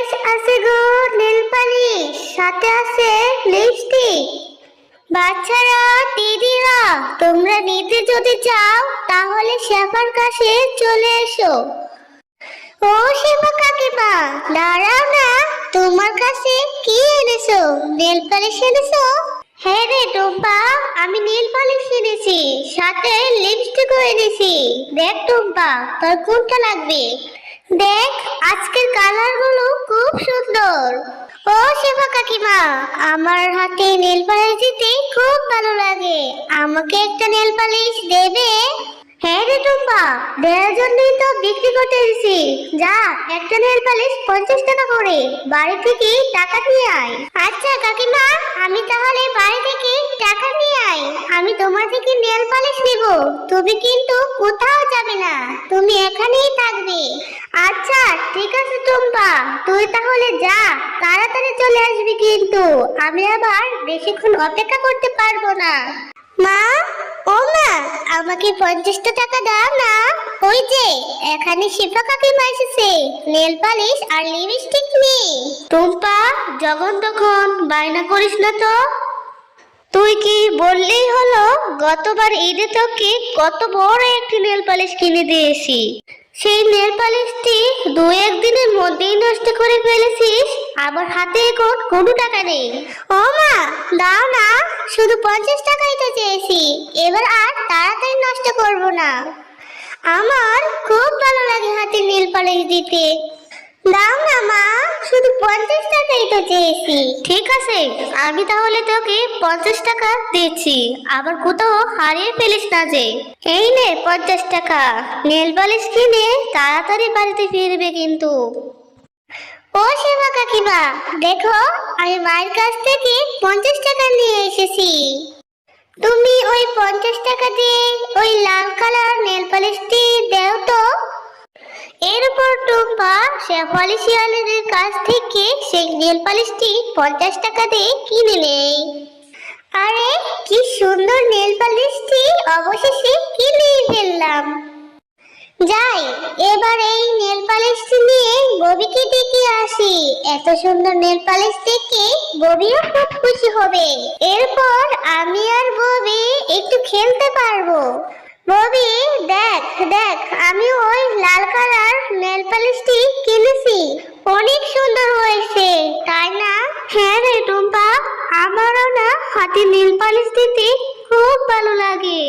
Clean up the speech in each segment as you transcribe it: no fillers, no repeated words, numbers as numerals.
Polish আছে গো, nail polish, সাথে আছে লিপস্টিক। বাচ্চারা, দিদিরা, তোমরা নিতে যদি চাও তাহলে শেফার কাছে চলে এসো। ও শেফা কাকিমা, দাঁড়াও না, তোমার কাছে কি এনেছো? নেল পালিশ এনেছো? হ্যাঁ রে টুম্পা, আমি নেল পালিশ এনেছি, সাথে লিপস্টিকও এনেছি। দেখ টুম্পা, তোর কোনটা লাগবে? দেখ, আজকের কালার গুলো খুব সুন্দর। ও শেফা কাকিমা, আমার হাতে নেল পালিশ দিতে খুব ভালো লাগে, আমাকে একটা নেল পালিশ দেবে? হ্যাঁ রে টুম্পা, দেওয়ার জন্যই তো বিক্রি করতে এসেছি। যা, একটা নেল পালিশ 50 টাকা করে, বাড়ি থেকে টাকা নিয়ে আয়। আচ্ছা কাকিমা, আমি তাহলে বাড়ি থেকে টাকা নিয়ে আই, আমি তোমার থেকে নেল পালিশ নেব। তুমি কিন্তু কোথাও যাবে না, তুমি এখানেই থাকবে। আচ্ছা ঠিক আছে টুম্পা, তুই তাহলে যা, তাড়াতাড়ি চলে আসবি কিন্তু, আমি আবার বেশিক্ষণ অপেক্ষা করতে পারবো না। মা, ও মা, আমাকে 50টা টাকা দাও না। ওই যে এখানে শিফা কাকিমা এসেছে, নেল পালিশ আর লিপস্টিক নিয়ে। টুম্পা, যখন তখন বায়না করিস না তো। তুই কি বললেই হলো, গতবার ঈদে তোকে কত বড় একটি নেল পালিশ কিনে দিয়েছি, সেই নেল পালিশটি 2-1 দিনের মধ্যেই নষ্ট করে ফেলেছিস, আবার হাতে এখন কোনো টাকা নেই। ও মা, দাও না, শুধু 50 টাকাই তো চেয়েছি, এবার আর তাড়াতাড়ি নষ্ট করব না। আমার খুব ভালো লাগে হাতে নেল পালিশ দিতে। দাও না মা, শুধু 50 টাকাই তো চেয়েছি। ঠিক আছে, আমি তাহলে তোকে 50 টাকা দিচ্ছি, আবার কোথাও হারিয়ে ফেলিস না যে। এই নে 50 টাকা, নেল পালিশ কিনে তাড়াতাড়ি বাড়িতে ফিরবে কিন্তু। ও সেবা কাকিমা, দেখো, আমি মায়ের কাছ থেকে 50 টাকা নিয়ে এসেছি। তুমি ওই 50 টাকা দিয়ে ওই লাল কালার নেল পালিশটি দাও তো। এরপর টুম্পা শেফালি শিয়ালের কাছ থেকে সেই নেল পালিশটি 50 টাকা দিয়ে কিনে নেয়। আরে কি সুন্দর নেল পালিশটি অবশেষে কিনে ফেললাম। যাই, এবার এই নেল পালিশটি নিয়ে ববিকে ডেকে আসি, এত সুন্দর নেল পালিশ দেখে ববিও খুব খুশি হবে। এরপর আমি আর ববি একটু খেলতে পারবো। ববি, দেখ দেখ, আমি ওই লাল কালার নেল পালিশটি কিনেছি, অনেক সুন্দর হয়েছে, তাই না? হ্যাঁ রে টুম্পা, আমারও না হাতে নেল পালিশ দিতে খুব ভালো লাগে।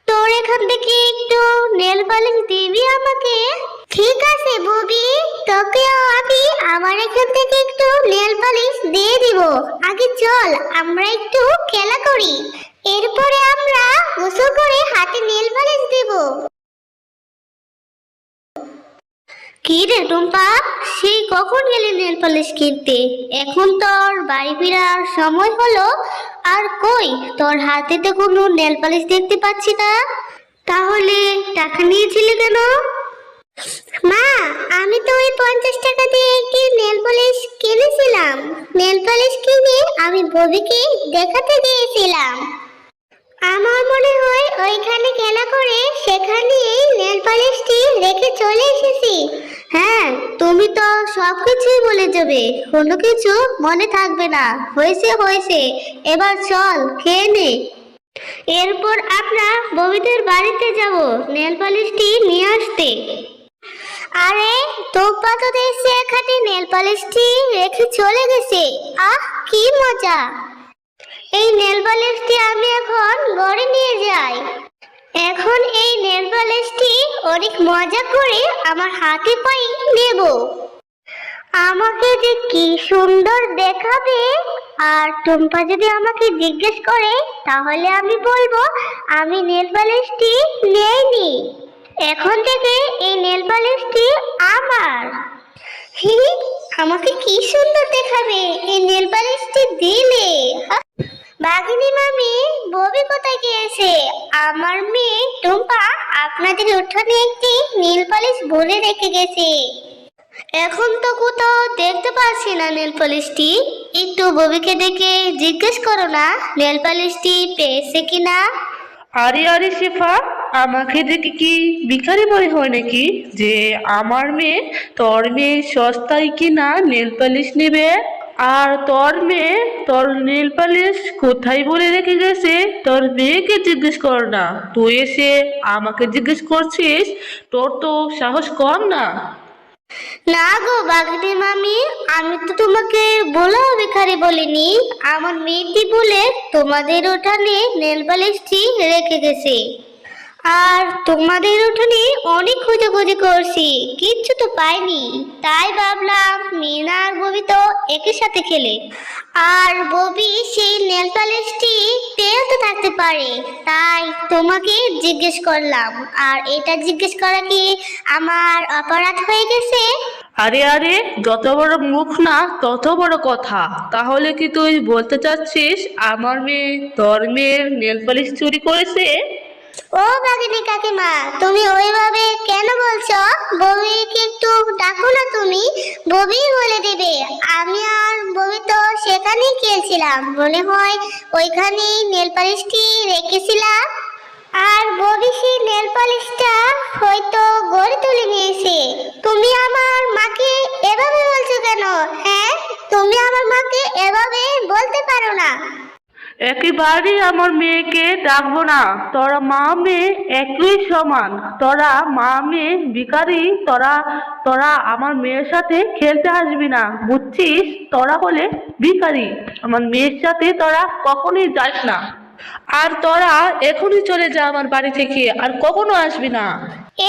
তোর এখান থেকে একটু নেল পালিশ দিবি আমাকে? ঠিক আছে ববি, তোকেও আমি আমার এখান থেকে একটু নেল পালিশ দিয়ে দিব। আগে চল আমরা একটু খেলা করি, এরপরে আমরা গোসল করে হাতে নেল পালিশ দেব। কি রে টুম্পা, সেই কখন গেলি নেল পালিশ কিনতে? এখন তোর বাড়ি ফেরার সময় হলো, আর কই তোর হাতে তো কোনো নেল পালিশ দেখতে পাচ্ছি না। তাহলে টাকা নিয়েছিলি কেন? মা, আমি তো ওই 50 টাকা দিয়ে একটি নেল পালিশ কিনেছিলাম, নেল পালিশ কিনে আমি ববিকে দেখাতে গিয়েছিলাম। আমার মনে হয় ওইখানে খেলা করে সেখানে নেল পালিশটি রেখে চলে এসেছি। হ্যাঁ, তুমি তো সবকিছুই বলে যাবে, কোনো কিছু মনে থাকবে না। হয়েছে হয়েছে, এবার চল খেয়ে নে। এরপর আমরা ববিদের বাড়িতে যাব নেল পালিশটি নিয়ে আসতে। আরে তোপা তো দেখছি এখানে নেল পালিশটি রেখে চলে গেছে। আহ, কি মজা! এই নেল পালিশটি আমি এখন ঘরে নিয়ে যাই। এখন এই নেল পালিশটি অনেক মজা করে আমার হাতে পায়ে নেব। আমাকে যে কি সুন্দর দেখাবে, আর টুম্পা যদি আমাকে জিজ্ঞেস করে তাহলে আমি বলবো আমি নেল পালিশটি নেইনি, এখন থেকে এই নেল পালিশটি আমার। হি, আমাকে কি সুন্দর দেখাবে এই নেল পালিশটি দিলে। বাঘিনী মামি, ববি কোথায় গিয়েছে? আমার মেয়ে টুম্পা আপনাদের উঠোনে একটি নেল পালিশ ভরে রেখে গেছে, এখন তো কোথাও দেখতে পাচ্ছি না নেল পালিশটি। একটু ববিকে ডেকে জিজ্ঞেস করো না নেল পালিশটি পেয়েছে কিনা। আরে আরে শেফা, আমাকে দেখে কি ভিখারি মনে হয় নাকি যে আমার মেয়ে তোর মেয়ে সস্তায় কিনা নেল পালিশ নেবে? আর তোর নেল পালিশ কোথায় বলে রেখে গেছে তোর মেয়েকে জিজ্ঞেস কর না, তুই এসে আমাকে জিজ্ঞেস করছিস? তোর তো সাহস কম না। না গো বাগদি মামি, আমি তো তোমাকে বলেও ভিখারি বলিনি। আমার মেয়েটি বলে তোমাদের উঠানে নেল পালিশটি রেখে গেছে। আর তোমাদের উঠানে অনেক খোঁজাখুঁজি করছি, কিচ্ছু তো পাইনি। তাই ভাবলাম মিনা আর ববি তো একই সাথে খেলে, আর ববি সেই নেল পালিশটি পেয়েও তো থাকতে পারে। তাই তোমাকে জিজ্ঞেস করলাম। আর এটা জিজ্ঞেস করা কি আমার অপরাধ হয়ে গেছে? আরে আরে, যত বড় মুখ না তত বড় কথা। তাহলে কি তুই বলতে চাচ্ছিস আমার মেয়ে তোর মেয়ের নেল পালিশ চুরি করেছে? ও বাগিনী কাকিমা, তুমি ওইভাবে কেন বলছো? ববিকে একটু ডাকো না তুমি, ববি বলে দেবে। আমি আর ববি তো সেখানেই খেলছিলাম, মনে হয় ওইখানেই নেল পালিশটি রেখেছিলাম। আর ববি সেই নেল পালিশটা হয়তো গড়ে তুলে নিয়েছে। তুমি আমার মাকে এভাবে বলছো কেন? হ্যাঁ, তুমি আমার মাকে এভাবে বলতে পারো না। একেবারেই আমার মেয়েকে ডাকবো না। তোরা মা মেয়ে একই সমান। তোরা মা মেয়ে ভিখারি। তোরা তোরা আমার মেয়ের সাথে খেলতে আসবি না, বুঝছিস? তোরা হলে ভিখারি। আমার মেয়ের সাথে তোরা কখনোই যাস না। আর তোরা এখনই চলে যা আমার বাড়ি থেকে, আর কখনো আসবি না।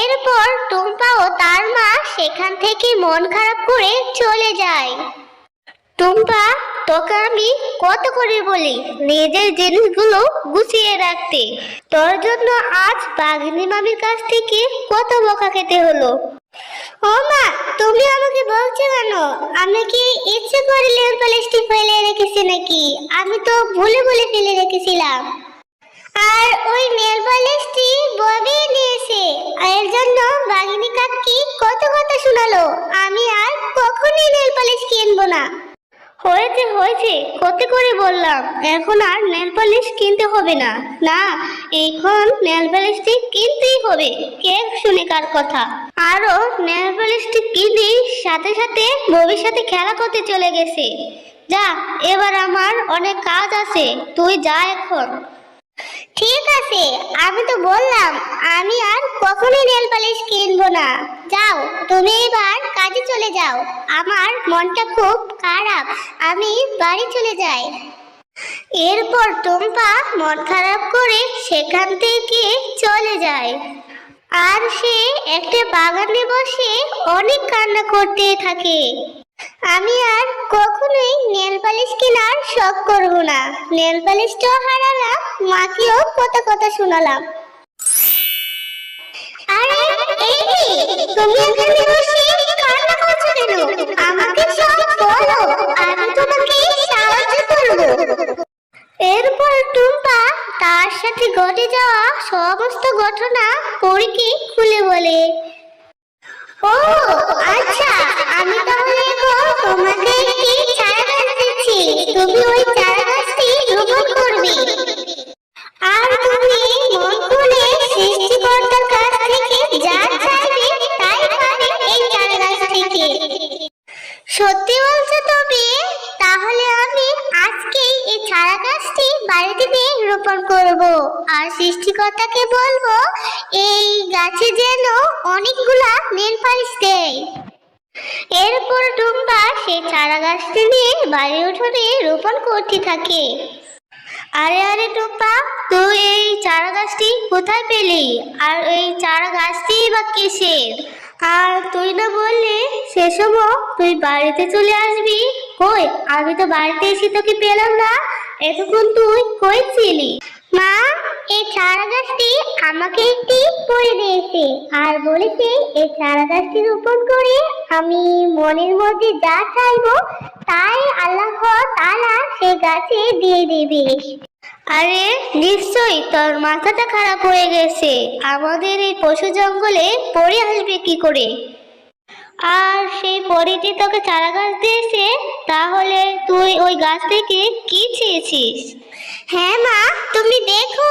এরপর টুম্পা ও তার মা সেখান থেকে মন খারাপ করে চলে যায়। টুম্পা, তোকে আমি কত করে বলি নিজের জিনিসগুলো গুছিয়ে রাখতে, তোর জন্য আজ বাঘিনী মামির কাছ থেকে কত বকা খেতে হলো। ও মা, তুমি আমাকে বলছো কেন? আমি কি ইচ্ছে করে নেল পালিশটি ফেলে রেখেছি নাকি? আমি তো ভুলে ভুলে ফেলে রেখেছিলাম। আর ওই নেল পালিশটি ববি নিয়েছে, এর জন্য বাঘিনী কাকি কত কথা শোনালো। আমি আর কখনোই নেল পালিশ কিনবো না। হয়েছে হয়েছে, কত করে বললাম, এখন আর নেল পালিশ কিনতে হবে না। না, এখন নেল পালিশটি কিনতেই হবে, কে শুনে কার কথা। আরো নেল পালিশটি কিনে সাথে সাথে ববির সাথে খেলা করতে চলে গেছে। যা, এবার আমার অনেক কাজ আছে, তুই যা এখন। ঠিক আছে, আমি তো বললাম আমি আর কখনোই নেল পালিশ কিনবো না। যাও, তুমি এবার কাজে চলে যাও। আমার মনটা খুব খারাপ, আমি বাড়ি চলে যাই। এরপর টুম্পা মন খারাপ করে সেখান থেকে চলে যায়। আর সে একটা বাগানে বসে অনেক কান্না করতে থাকে। আমি আর কখনোই নেল পালিশ কেনার শখ করব না। নেল পালিশটাও হারালাম, মাকেও কত কথা শোনালাম। আরে এই যে, তুমি এখানে বসে কান্না করছো কেন? আমাকে সব বলো, আমি তোমাকে সাহায্য করব। এরপর টুম্পা তার সাথে ঘটে যাওয়া সমস্ত ঘটনা পরীকে খুলে বলে। ও আচ্ছা, আমি তাহলে এখন তোমাকে একটি চারা গাছ দিচ্ছি। তুমি ওই চারা গাছটি রোপণ করবে। আর তুমি মন খুলে সৃষ্টিকর্তার কাছ থেকে যা চাইবে তাই পাবে এই চারা গাছ থেকে। সত্যি বলছো তবে? তাহলে আমি আজকেই এই চারা গাছটি বাড়িতে নিয়ে রোপণ করব। আর সৃষ্টিকর্তাকে বলবো এই গাছে যেন অনেকগুলা নেল পালিশ দেয়। এরপর টুম্পা সেই চারা গাছটি নিয়ে বাড়ির উঠোনে রোপণ করতে থাকে। আরে আরে টুম্পা, তুই এই চারা গাছটি কোথায় পেলি? আর এই চারা গাছটি বা কিসের? আর তুই না বললি সে সময় তুই বাড়িতে চলে আসবি? কই, আমি তো বাড়িতে এসে তোকে পেলাম না। এতক্ষণ তুই কই ছিলি? মা, এই চারা গাছটি আমাকে একটি করে দিয়েছে আর বলেছে এই চারা গাছটি রোপণ করে আমি মনের মধ্যে যা চাইবো তাই আল্লাহ তাআলা সেই গাছে দিয়ে দেবে। আরে নিশ্চয়ই তোর মাথাটা খারাপ হয়ে গেছে। আমাদের এই পশু জঙ্গলে পড়ে আসবে কি করে? আর সেই পরীটি তোকে চারা গাছ দিয়েছে, তাহলে তুই ওই গাছ থেকে কি চেয়েছিস? হ্যাঁ মা, তুমি দেখো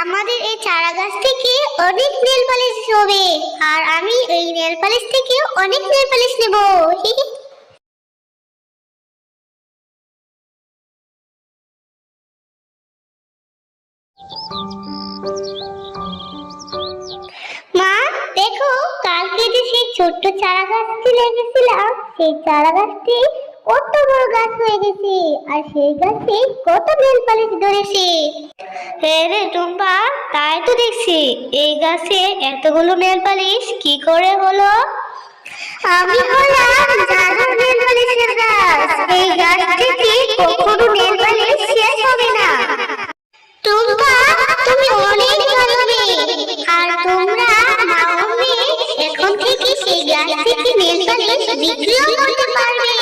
আমাদের এই চারা গাছ থেকে অনেক নেল পালিশ হবে, আর আমি এই নেল পালিশ থেকে অনেক নেল পালিশ নেব। মা দেখো, কালকে যে সেই ছোট্ট চারা গাছটি লেগেছিলাম, সেই চারা গাছটি কত বড় গাছ হয়ে গেছে, আর সেই গাছে কত নেল পালিশ ধরেছে। হ্যাঁ রে টুম্পা, তাই তো দেখছি। এই গাছে এতগুলো নেল পালিশ কি করে হলো? আমি হলাম জাদুর নেল পালিশের গাছ। এই গাছ থেকে কখনো নেল পালিশ শেষ হবে না। টুম্পা, তুমি অনেক ভালো মেয়ে, আর তোমরা মা ও মেয়ে এখন থেকে সেই গাছ থেকে নেল পালিশ বিক্রিও করতে পারবে।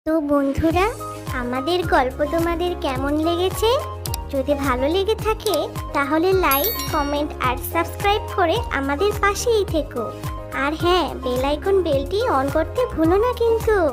তো বন্ধুরা, আমাদের গল্প তোমাদের কেমন লেগেছে? যদি ভালো লেগে থাকে তাহলে লাইক, কমেন্ট আর সাবস্ক্রাইব করে আমাদের পাশেই থেকো। আর হ্যাঁ, বেল আইকন বেলটি অন করতে ভুলো না কিন্তু।